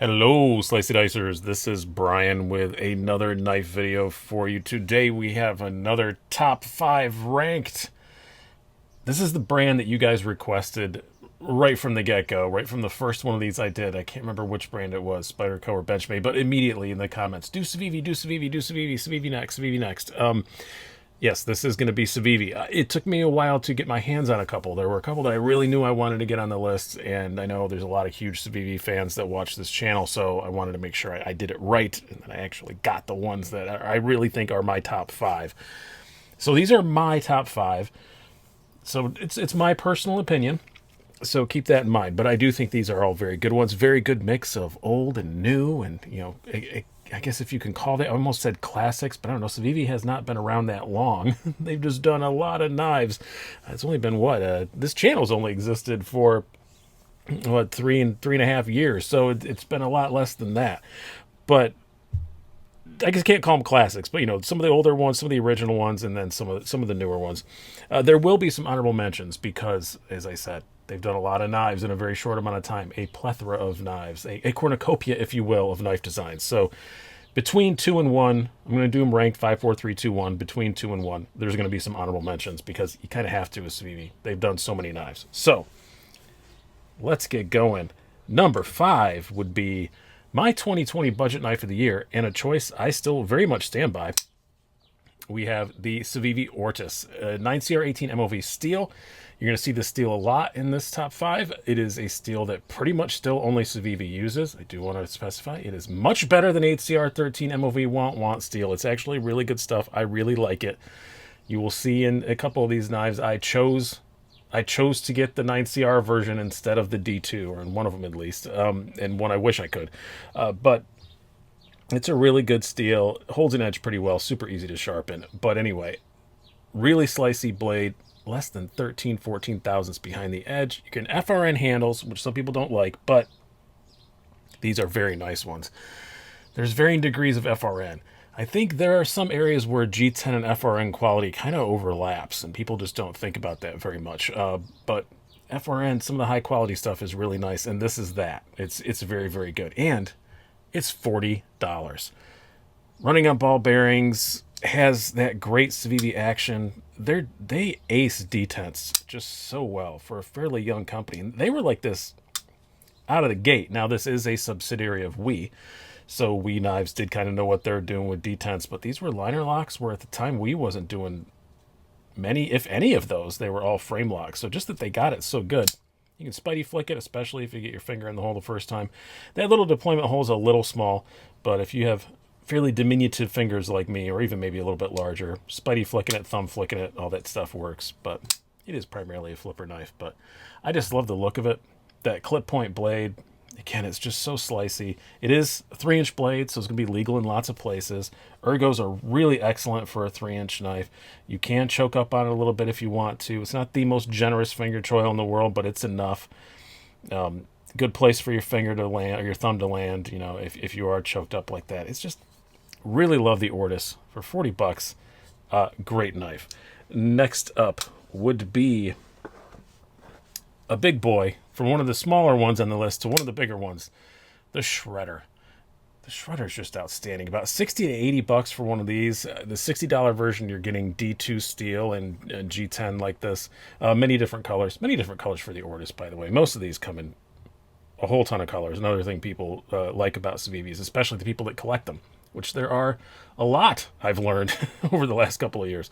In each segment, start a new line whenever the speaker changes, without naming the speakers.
Hello, Slicey Dicers. This is Brian with another knife video for you. Today we have another top 5 ranked. This is the brand that you guys requested right from the get-go, right from the first one of these I did. I can't remember which brand it was, Spyderco or Benchmade, but immediately in the comments, do Civivi, do Civivi, do Civivi, Civivi next, Civivi next. Yes, this is going to be Civivi. It took me a while to get my hands on a couple. There were a couple that I really knew I wanted to get on the list, and I know there's a lot of huge Civivi fans that watch this channel, so I wanted to make sure I did it right, and that I actually got the ones that I really think are my top 5. So these are my top 5. So it's my personal opinion, so keep that in mind. But I do think these are all very good ones. Very good mix of old and new, and I guess if you can call that, I almost said classics, but I don't know. Civivi has not been around that long. They've just done a lot of knives. It's only been this channel's only existed for three and a half years, so it's been a lot less than that. But I guess can't call them classics, but some of the older ones, some of the original ones, and then some of the newer ones. There will be some honorable mentions because, as I said, they've done a lot of knives in a very short amount of time. A plethora of knives, a cornucopia, if you will, of knife designs. So between 2 and 1, I'm going to do them ranked 5, 4, 3, 2, 1. Between 2 and 1, there's going to be some honorable mentions because you kind of have to with Civivi. They've done so many knives. So let's get going. Number 5 would be my 2020 budget knife of the year, and a choice I still very much stand by. We have the Civivi Ortis 9CR18 MOV steel. You're going to see this steel a lot in this top 5. It is a steel that pretty much still only Civivi uses. I do want to specify it is much better than 8CR13 MOV want steel. It's actually really good stuff. I really like it. You will see in a couple of these knives I chose to get the 9CR version instead of the D2, or in one of them at least, and one I wish I could. But it's a really good steel, holds an edge pretty well, super easy to sharpen. But anyway, really slicey blade, less than 14 thousandths behind the edge. You can FRN handles, which some people don't like, but these are very nice ones. There's varying degrees of FRN. I think there are some areas where G10 and FRN quality kind of overlaps, and people just don't think about that very much. But FRN, some of the high quality stuff is really nice, and this is that. It's very, very good. And it's $40. Running on ball bearings, has that great Civivi action. They ace detents just so well for a fairly young company. And they were like this out of the gate. Now, this is a subsidiary of We, so We Knives did kind of know what they're doing with detents, but these were liner locks where at the time We wasn't doing many, if any of those. They were all frame locks. So just that they got it so good. You can spidey flick it, especially if you get your finger in the hole the first time. That little deployment hole is a little small, but if you have fairly diminutive fingers like me, or even maybe a little bit larger, spidey flicking it, thumb flicking it, all that stuff works. But it is primarily a flipper knife. But I just love the look of it. That clip point blade, again, it's just so slicey. It is a 3-inch blade, so it's going to be legal in lots of places. Ergos are really excellent for a 3-inch knife. You can choke up on it a little bit if you want to. It's not the most generous finger choil in the world, but it's enough. Good place for your finger to land, or your thumb to land, if you are choked up like that. It's just really love the Ortis for $40. Great knife. Next up would be a big boy, from one of the smaller ones on the list to one of the bigger ones, the Shredder. The Shredder is just outstanding. About $60 to $80 for one of these. The $60 version, you're getting D2 steel and G10 like this. Many different colors. Many different colors for the Ortis, by the way. Most of these come in a whole ton of colors. Another thing people like about Civivis, especially the people that collect them, which there are a lot, I've learned over the last couple of years.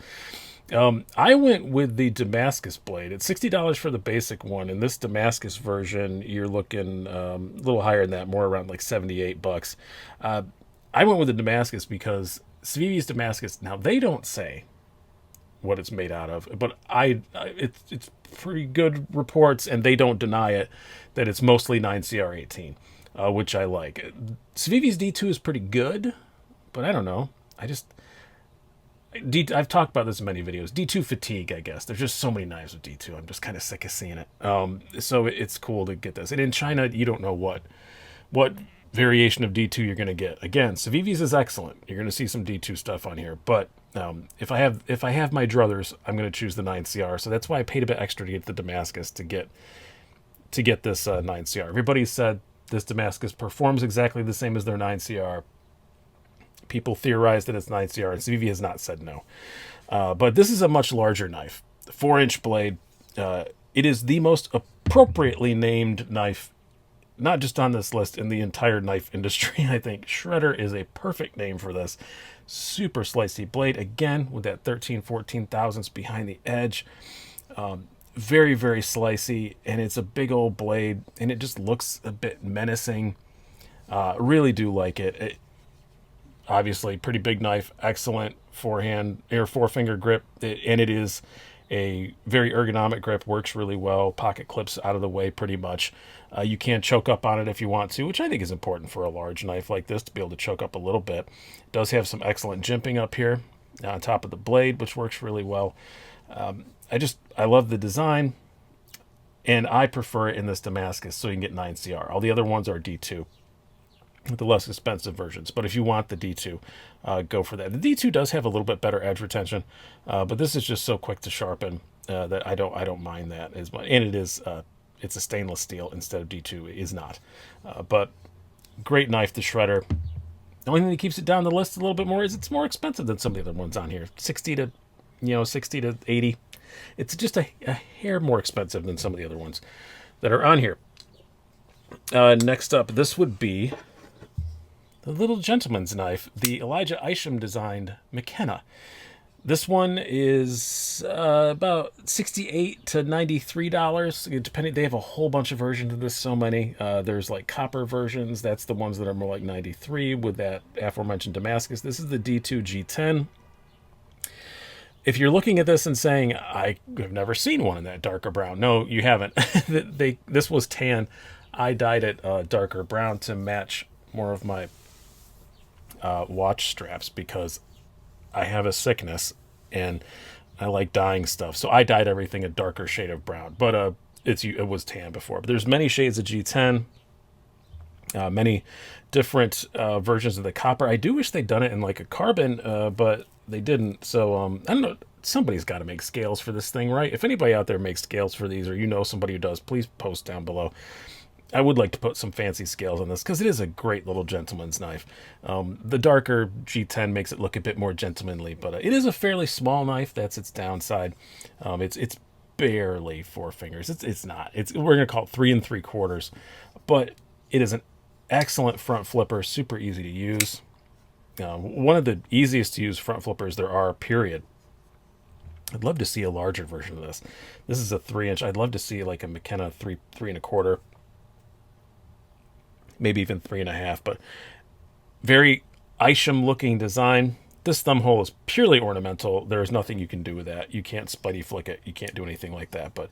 I went with the Damascus blade. It's $60 for the basic one. In this Damascus version, you're looking a little higher than that, more around like $78. I went with the Damascus because Civivi's Damascus, now they don't say what it's made out of, but it's pretty good reports, and they don't deny it, that it's mostly 9CR18, which I like. Civivi's D2 is pretty good, but I don't know. I've talked about this in many videos. D2 fatigue, I guess. There's just so many knives with D2. I'm just kind of sick of seeing it. So it's cool to get this. And in China, you don't know what variation of D2 you're going to get. Again, Civivi's is excellent. You're going to see some D2 stuff on here. But if I have my druthers, I'm going to choose the 9CR. So that's why I paid a bit extra to get the Damascus to get this 9CR. Everybody said This Damascus performs exactly the same as their 9CR. People theorize that it's 9CR, and Civivi has not said no. But this is a much larger knife. 4-inch blade. It is the most appropriately named knife, not just on this list, in the entire knife industry. I think Shredder is a perfect name for this. Super slicey blade, again, with that 13-14 thousandths behind the edge. Very, very slicey, and it's a big old blade, and it just looks a bit menacing. Really do like it. Obviously, pretty big knife, excellent forehand or four-finger grip, and it is a very ergonomic grip, works really well. Pocket clips out of the way pretty much. You can choke up on it if you want to, which I think is important for a large knife like this, to be able to choke up a little bit. It does have some excellent jimping up here on top of the blade, which works really well. I love the design, and I prefer it in this Damascus, so you can get 9CR. All the other ones are D2, the less expensive versions. But if you want the D2, go for that. The D2 does have a little bit better edge retention, but this is just so quick to sharpen that I don't mind that as much. And it is it's a stainless steel instead of D2. It is not, but great knife, the Shredder. The only thing that keeps it down the list a little bit more is it's more expensive than some of the other ones on here. 60 to 80. It's just a hair more expensive than some of the other ones that are on here. Next up, this would be the Little Gentleman's Knife, the Elijah Isham designed McKenna. This one is about $68 to $93, depending. They have a whole bunch of versions of this, so many. There's like copper versions. That's the ones that are more like 93 with that aforementioned Damascus. This is the D2 G10. If you're looking at this and saying, I have never seen one in that darker brown. No, you haven't. This was tan. I dyed it darker brown to match more of my watch straps because I have a sickness and I like dyeing stuff. So I dyed everything a darker shade of brown. But it was tan before. But there's many shades of G10. Many different versions of the copper. I do wish they'd done it in like a carbon, but they didn't. So I don't know. Somebody's got to make scales for this thing, right? If anybody out there makes scales for these, or you know somebody who does, please post down below. I would like to put some fancy scales on this because it is a great little gentleman's knife. The darker G10 makes it look a bit more gentlemanly, but it is a fairly small knife. That's its downside. It's barely 4 fingers. It's not. We're gonna call it 3 3/4, but it is an excellent front flipper. Super easy to use. One of the easiest to use front flippers there are. Period. I'd love to see a larger version of this. This is a 3-inch. I'd love to see like a McKenna 3 1/4. Maybe even 3 1/2, but very Isham looking design. This thumb hole is purely ornamental. There is nothing you can do with that. You can't spidey flick it. You can't do anything like that, but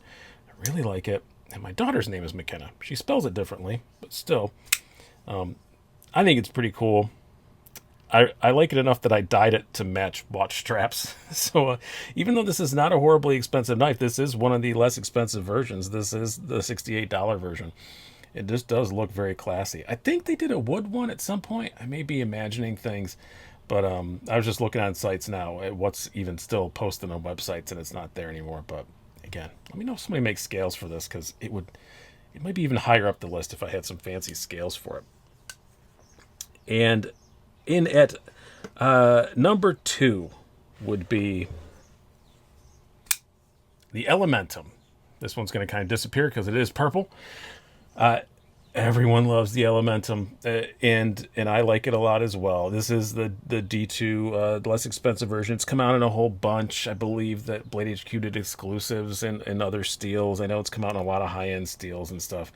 I really like it. And my daughter's name is McKenna. She spells it differently, but still, I think it's pretty cool. I like it enough that I dyed it to match watch straps. So even though this is not a horribly expensive knife, this is one of the less expensive versions. This is the $68 version. It just does look very classy. I think they did a wood one at some point. I may be imagining things, but I was just looking on sites now at what's even still posted on websites, and it's not there anymore. But again, let me know if somebody makes scales for this, because it might be even higher up the list if I had some fancy scales for it. And in at number 2 would be the Elementum. This one's going to kind of disappear because it is purple. Everyone loves the Elementum, and I like it a lot as well. This is the D2 less expensive version. It's come out in a whole bunch. I believe that Blade HQ did exclusives and other steels. I know it's come out in a lot of high-end steels and stuff.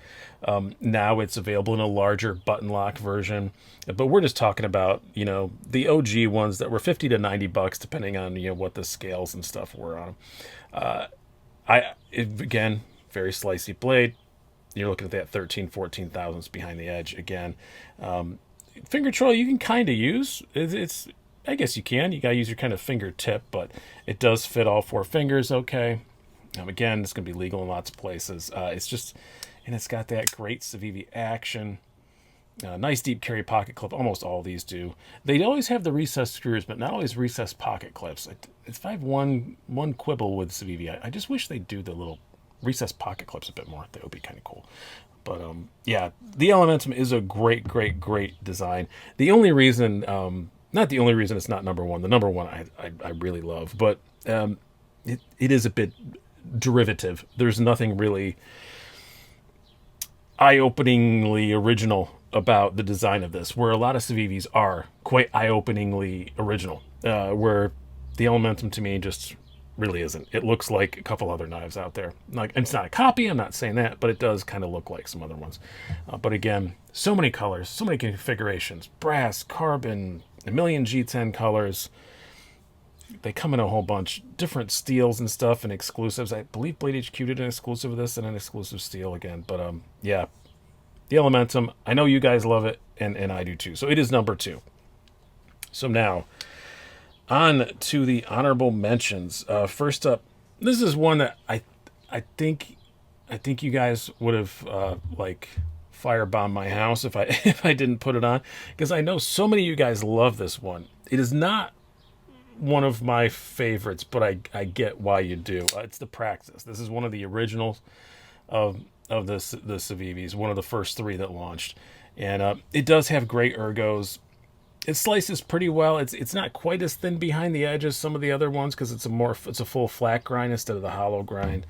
Now it's available in a larger button lock version, but we're just talking about, the OG ones that were $50 to $90, depending on what the scales and stuff were on them. Again, very slicey blade. You're looking at that 13-14 thousandths behind the edge again. Finger troll you can kind of use. I guess you can. You got to use your kind of fingertip, but it does fit all 4 fingers okay. Again, it's going to be legal in lots of places. And it's got that great Civivi action. Nice deep carry pocket clip. Almost all these do. They always have the recessed screws, but not always recessed pocket clips. If I have one quibble with Civivi, I just wish they'd do the little recessed pocket clips a bit more. That would be kind of cool. But yeah, the Elementum is a great, great, great design. The only reason, not the only reason it's not number one. The number one I really love, but it is a bit derivative. There's nothing really eye-openingly original about the design of this, where a lot of Civivis are quite eye-openingly original, where the Elementum to me just really isn't. It looks like a couple other knives out there. Like, it's not a copy, I'm not saying that, but it does kind of look like some other ones. But again, so many colors, so many configurations, brass, carbon, a million G10 colors. They come in a whole bunch, different steels and stuff and exclusives. I believe Blade HQ did an exclusive of this and an exclusive steel again. But yeah, the Elementum, I know you guys love it, and I do too. So it is number 2. So now, on to the honorable mentions. First up, this is one that I think you guys would have like firebombed my house if I didn't put it on, because I know so many of you guys love this one. It is not one of my favorites, but I get why you do. It's the Praxis. This is one of the originals of the Civivis, one of the first 3 that launched, and it does have great ergos. It slices pretty well. It's not quite as thin behind the edge as some of the other ones because it's a full flat grind instead of the hollow grind.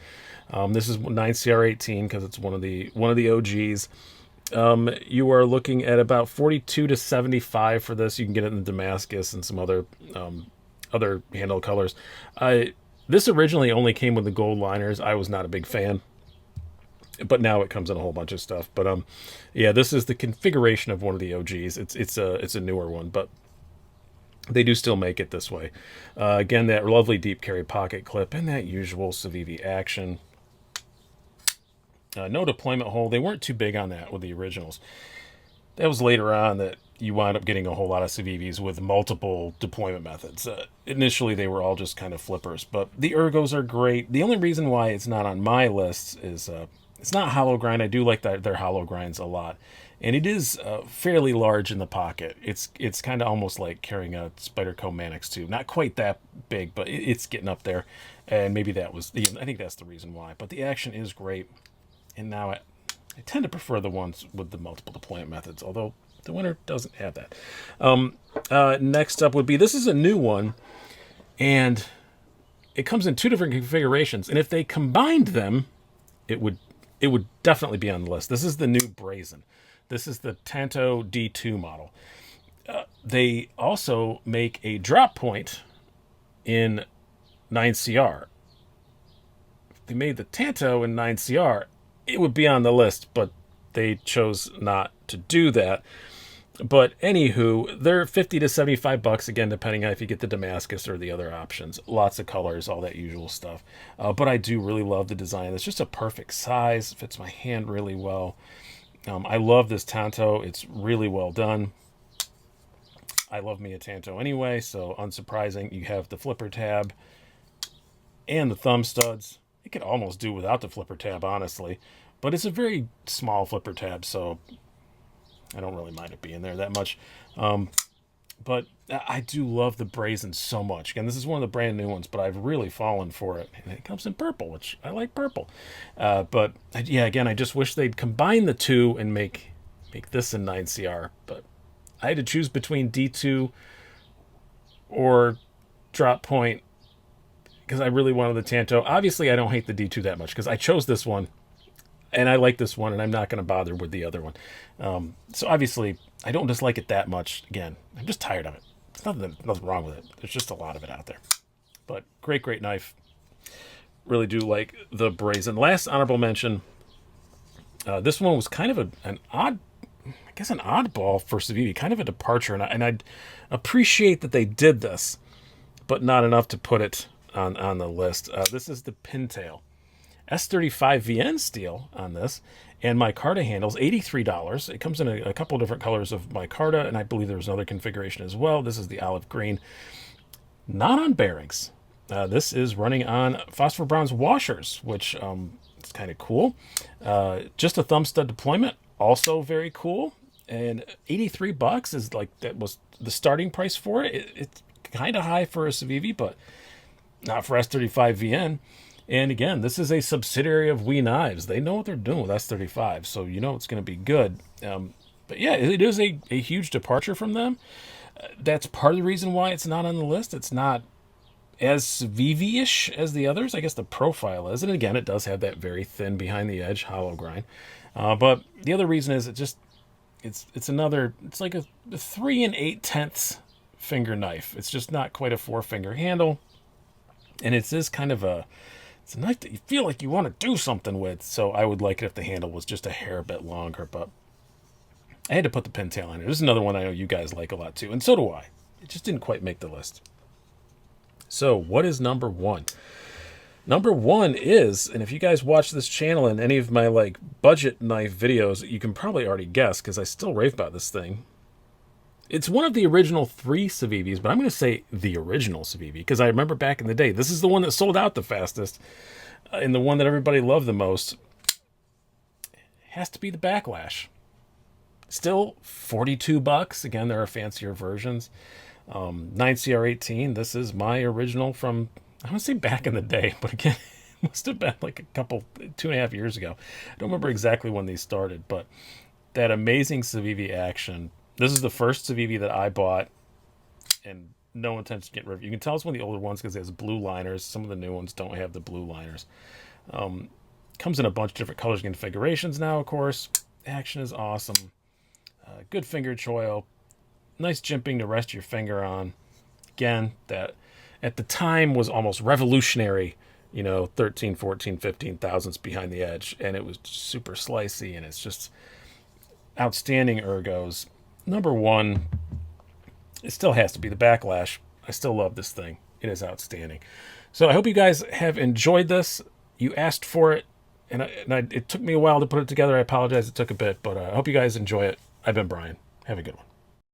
This is 9CR18 because it's one of the OGs. You are looking at about 42 to 75 for this. You can get it in Damascus and some other handle colors. This originally only came with the gold liners. I was not a big fan, but now it comes in a whole bunch of stuff. But yeah, this is the configuration of one of the OGs. It's a newer one, but they do still make it this way. Again, that lovely deep carry pocket clip and that usual Civivi action. No deployment hole. They weren't too big on that with the originals. That was later on that you wind up getting a whole lot of Civivis with multiple deployment methods. Initially, they were all just kind of flippers, but the ergos are great. The only reason why it's not on my list is it's not hollow grind. I do like their hollow grinds a lot, and it is fairly large in the pocket. It's kind of almost like carrying a Spyderco Manix 2. Not quite that big, but it's getting up there, and maybe I think that's the reason why. But the action is great, and now I tend to prefer the ones with the multiple deployment methods, although the winner doesn't have that. Next up would be, this is a new one, and it comes in 2 different configurations, and if they combined them, it would definitely be on the list. This is the new Brazen. This is the Tanto D2 model. They also make a drop point in 9CR. If they made the Tanto in 9CR, it would be on the list, but they chose not to do that. But anywho, they're 50 to 75 bucks, again, depending on if you get the Damascus or the other options. Lots of colors, all that usual stuff. But I do really love the design. It's just a perfect size, fits my hand really well. I love this Tanto. It's really well done. I love me a Tanto anyway, so unsurprising. You have the flipper tab and the thumb studs. You could almost do without the flipper tab, honestly. But it's a very small flipper tab, so I don't really mind it being there that much. But I do love the Brazen so much. Again, this is one of the brand new ones, but I've really fallen for it. And it comes in purple, which I like purple. But yeah, again, I just wish they'd combine the 2 and make this in 9CR. But I had to choose between D2 or drop point because I really wanted the Tanto. Obviously, I don't hate the D2 that much because I chose this one. And I like this one, and I'm not going to bother with the other one. So obviously, I don't dislike it that much. Again, I'm just tired of it. There's nothing wrong with it. There's just a lot of it out there. But great, great knife. Really do like the Brazen. Last honorable mention. This one was kind of an oddball for Civivi. Kind of a departure, and I'd appreciate that they did this, but not enough to put it on the list. This is the Pintail. S35VN steel on this, and micarta handles, $83. It comes in a couple different colors of micarta, and I believe there's another configuration as well. This is the olive green. Not on bearings. This is running on phosphor bronze washers, which is kind of cool. Just a thumb stud deployment, also very cool. And 83 bucks is that was the starting price for it. It's kind of high for a Civivi, but not for S35VN. And again, this is a subsidiary of We Knives. They know what they're doing with S35, so you know it's going to be good. But yeah, it is a huge departure from them. That's part of the reason why it's not on the list. It's not as Civivi-ish as the others. I guess the profile is. And again, it does have that very thin behind the edge hollow grind. But the other reason is it's like a 3 8/10 finger knife. It's just not quite a 4-finger handle. And it's this kind of it's a knife that you feel like you want to do something with. So I would like it if the handle was just a hair bit longer, but I had to put the pintail on it. This is another one I know you guys like a lot too, and so do I. It just didn't quite make the list. So what is number one? Number one is, and if you guys watch this channel and any of my like budget knife videos, you can probably already guess because I still rave about this thing. It's one of the original 3 Civivis, but I'm going to say the original Civivi because I remember back in the day, this is the one that sold out the fastest and the one that everybody loved the most. It has to be the Backlash. Still $42. Again, there are fancier versions. 9CR18. This is my original from, I want to say back in the day, but again, it must have been like 2.5 years ago. I don't remember exactly when these started, but that amazing Civivi action. This is the first Civivi that I bought, and no intention to get rid of. You can tell it's one of the older ones because it has blue liners. Some of the new ones don't have the blue liners. Comes in a bunch of different colors and configurations now, of course. Action is awesome. Good finger choil. Nice jimping to rest your finger on. Again, that at the time was almost revolutionary. 13, 14, 15 thousandths behind the edge. And it was super slicey, and it's just outstanding ergos. Number one, it still has to be the Backlash. I still love this thing. It is outstanding. So I hope you guys have enjoyed this. You asked for it, and it took me a while to put it together. I apologize it took a bit, but I hope you guys enjoy it. I've been Brian. Have a good one.